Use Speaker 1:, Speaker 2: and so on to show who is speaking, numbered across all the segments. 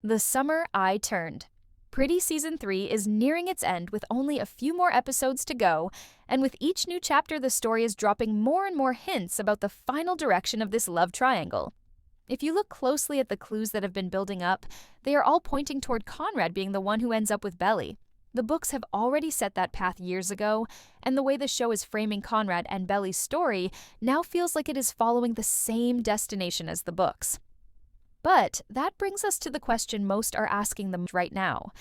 Speaker 1: The Summer I Turned. Pretty Season 3 is nearing its end with only a few more episodes to go, and with each new chapter, the story is dropping more and more hints about the final direction of this love triangle. If you look closely at the clues that have been building up, they are all pointing toward Conrad being the one who ends up with Belly. The books have already set that path years ago, and the way the show is framing Conrad and Belly's story now feels like it is following the same destination as the books. But that brings us to the question most are asking them right now.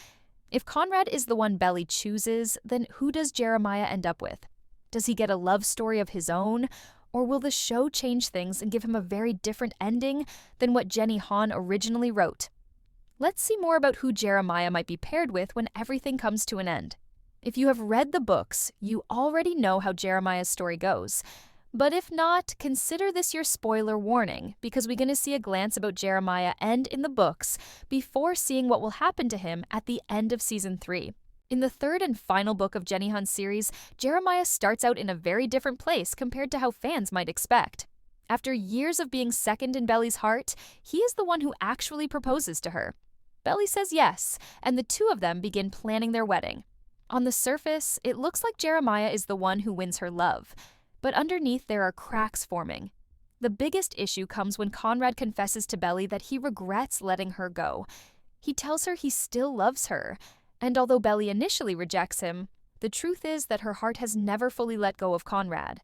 Speaker 1: If Conrad is the one Belly chooses, then who does Jeremiah end up with? Does he get a love story of his own? Or will the show change things and give him a very different ending than what Jenny Han originally wrote? Let's see more about who Jeremiah might be paired with when everything comes to an end. If you have read the books, you already know how Jeremiah's story goes. But if not, consider this your spoiler warning, because we're going to see a glance about Jeremiah end in the books before seeing what will happen to him at the end of Season 3. In the third and final book of Jenny Han's series, Jeremiah starts out in a very different place compared to how fans might expect. After years of being second in Belly's heart, he is the one who actually proposes to her. Belly says yes, and the two of them begin planning their wedding. On the surface, it looks like Jeremiah is the one who wins her love. But underneath, there are cracks forming. The biggest issue comes when Conrad confesses to Belly that he regrets letting her go. He tells her he still loves her, and although Belly initially rejects him, the truth is that her heart has never fully let go of Conrad.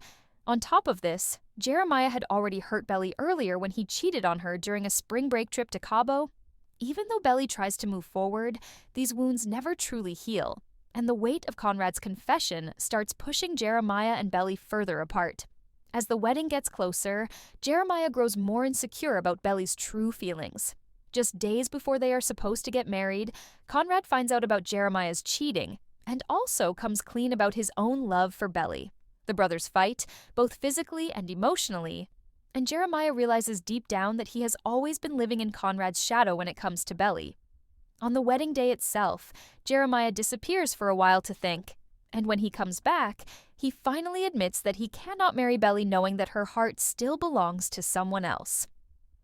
Speaker 1: On top of this, Jeremiah had already hurt Belly earlier when he cheated on her during a spring break trip to Cabo. Even though Belly tries to move forward, these wounds never truly heal, and the weight of Conrad's confession starts pushing Jeremiah and Belly further apart. As the wedding gets closer, Jeremiah grows more insecure about Belly's true feelings. Just days before they are supposed to get married, Conrad finds out about Jeremiah's cheating, and also comes clean about his own love for Belly. The brothers fight, both physically and emotionally, and Jeremiah realizes deep down that he has always been living in Conrad's shadow when it comes to Belly. On the wedding day itself, Jeremiah disappears for a while to think, and when he comes back, he finally admits that he cannot marry Belly knowing that her heart still belongs to someone else.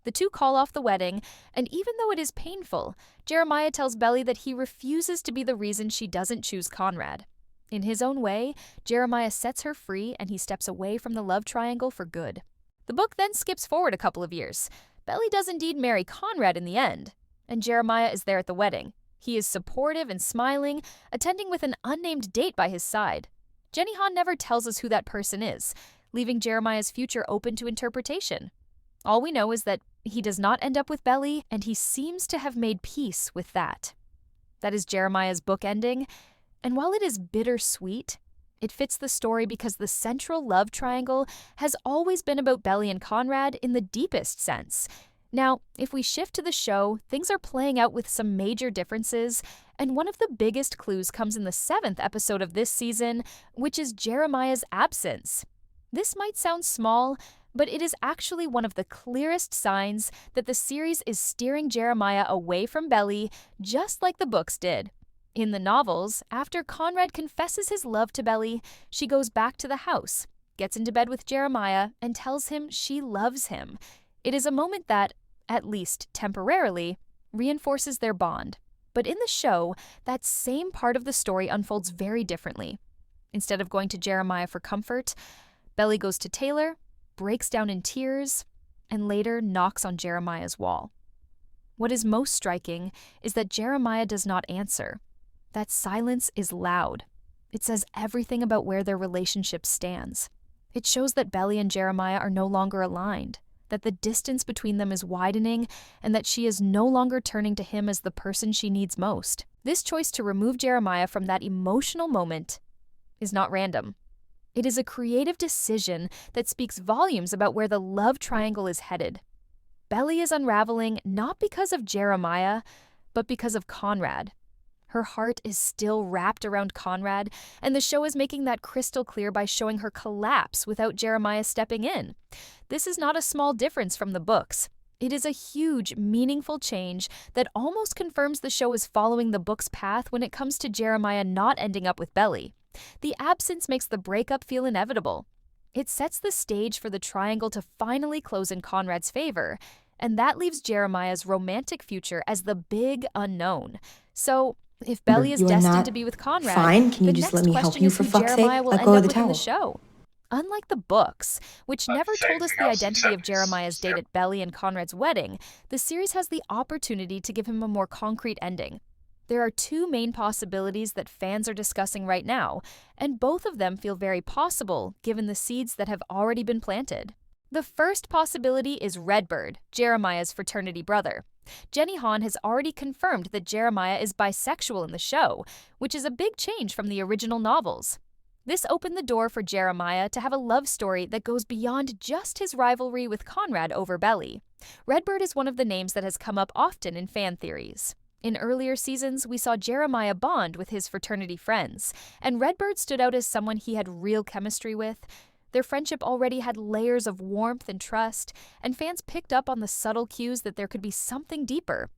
Speaker 1: The two call off the wedding, and even though it is painful, Jeremiah tells Belly that he refuses to be the reason she doesn't choose Conrad. In his own way, Jeremiah sets her free and he steps away from the love triangle for good. The book then skips forward a couple of years. Belly does indeed marry Conrad in the end, and Jeremiah is there at the wedding. He is supportive and smiling, attending with an unnamed date by his side. Jenny Han never tells us who that person is, leaving Jeremiah's future open to interpretation. All we know is that he does not end up with Belly, and he seems to have made peace with that. That is Jeremiah's book ending, and while it is bittersweet, it fits the story because the central love triangle has always been about Belly and Conrad in the deepest sense. Now, if we shift to the show, things are playing out with some major differences, and one of the biggest clues comes in the 7th episode of this season, which is Jeremiah's absence. This might sound small, but it is actually one of the clearest signs that the series is steering Jeremiah away from Belly, just like the books did. In the novels, after Conrad confesses his love to Belly, she goes back to the house, gets into bed with Jeremiah, and tells him she loves him. It is a moment that, at least temporarily, reinforces their bond. But in the show, that same part of the story unfolds very differently. Instead of going to Jeremiah for comfort, Belly goes to Taylor, breaks down in tears, and later knocks on Jeremiah's wall. What is most striking is that Jeremiah does not answer. That silence is loud. It says everything about where their relationship stands. It shows that Belly and Jeremiah are no longer aligned, that the distance between them is widening, and that she is no longer turning to him as the person she needs most. This choice to remove Jeremiah from that emotional moment is not random. It is a creative decision that speaks volumes about where the love triangle is headed. Belly is unraveling not because of Jeremiah, but because of Conrad. Her heart is still wrapped around Conrad, and the show is making that crystal clear by showing her collapse without Jeremiah stepping in. This is not a small difference from the books. It is a huge, meaningful change that almost confirms the show is following the book's path when it comes to Jeremiah not ending up with Belly. The absence makes the breakup feel inevitable. It sets the stage for the triangle to finally close in Conrad's favor, And that leaves Jeremiah's romantic future as the big unknown. So, if Belly is
Speaker 2: You are
Speaker 1: destined
Speaker 2: not
Speaker 1: to be with Conrad,
Speaker 2: fine. Can you
Speaker 1: the
Speaker 2: just
Speaker 1: next
Speaker 2: let me help
Speaker 1: question
Speaker 2: you
Speaker 1: is
Speaker 2: for
Speaker 1: who
Speaker 2: fuck's
Speaker 1: Jeremiah
Speaker 2: sake?
Speaker 1: will
Speaker 2: Let
Speaker 1: end
Speaker 2: go
Speaker 1: up
Speaker 2: of the
Speaker 1: with in the
Speaker 2: towel.
Speaker 1: show. Unlike the books, which never told us the identity of Jeremiah's date at Belly and Conrad's wedding, the series has the opportunity to give him a more concrete ending. There are two main possibilities that fans are discussing right now, and both of them feel very possible given the seeds that have already been planted. The first possibility is Redbird, Jeremiah's fraternity brother. Jenny Han has already confirmed that Jeremiah is bisexual in the show, which is a big change from the original novels. This opened the door for Jeremiah to have a love story that goes beyond just his rivalry with Conrad over Belly. Redbird is one of the names that has come up often in fan theories. In earlier seasons, we saw Jeremiah bond with his fraternity friends, and Redbird stood out as someone he had real chemistry with. Their friendship already had layers of warmth and trust, and fans picked up on the subtle cues that there could be something deeper.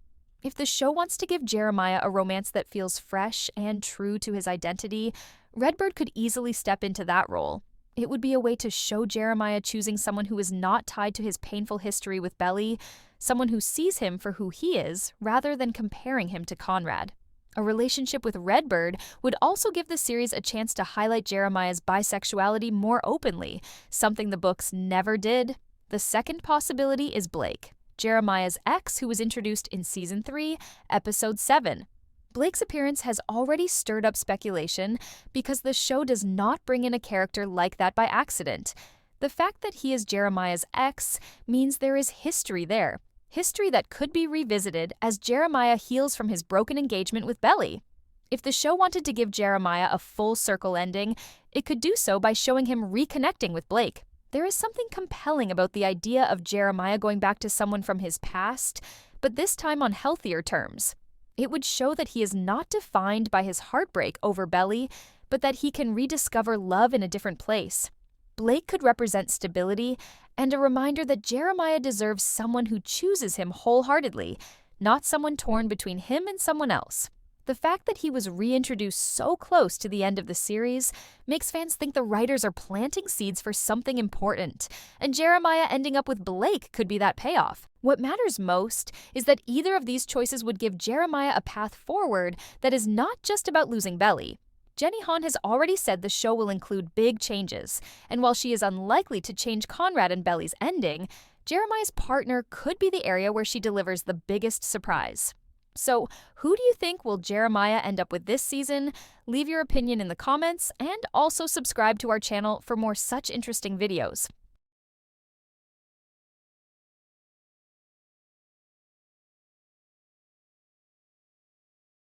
Speaker 1: If the show wants to give Jeremiah a romance that feels fresh and true to his identity, Redbird could easily step into that role. It would be a way to show Jeremiah choosing someone who is not tied to his painful history with Belly, someone who sees him for who he is, rather than comparing him to Conrad. A relationship with Redbird would also give the series a chance to highlight Jeremiah's bisexuality more openly, something the books never did. The second possibility is Blake, Jeremiah's ex who was introduced in Season 3, Episode 7. Blake's appearance has already stirred up speculation because the show does not bring in a character like that by accident. The fact that he is Jeremiah's ex means there is history there. History that could be revisited as Jeremiah heals from his broken engagement with Belly. If the show wanted to give Jeremiah a full circle ending, it could do so by showing him reconnecting with Blake. There is something compelling about the idea of Jeremiah going back to someone from his past, but this time on healthier terms. It would show that he is not defined by his heartbreak over Belly, but that he can rediscover love in a different place. Blake could represent stability and a reminder that Jeremiah deserves someone who chooses him wholeheartedly, not someone torn between him and someone else. The fact that he was reintroduced so close to the end of the series makes fans think the writers are planting seeds for something important, and Jeremiah ending up with Blake could be that payoff. What matters most is that either of these choices would give Jeremiah a path forward that is not just about losing Belly. Jenny Han has already said the show will include big changes, and while she is unlikely to change Conrad and Belly's ending, Jeremiah's partner could be the area where she delivers the biggest surprise. So, who do you think will Jeremiah end up with this season? Leave your opinion in the comments, and also subscribe to our channel for more such interesting videos.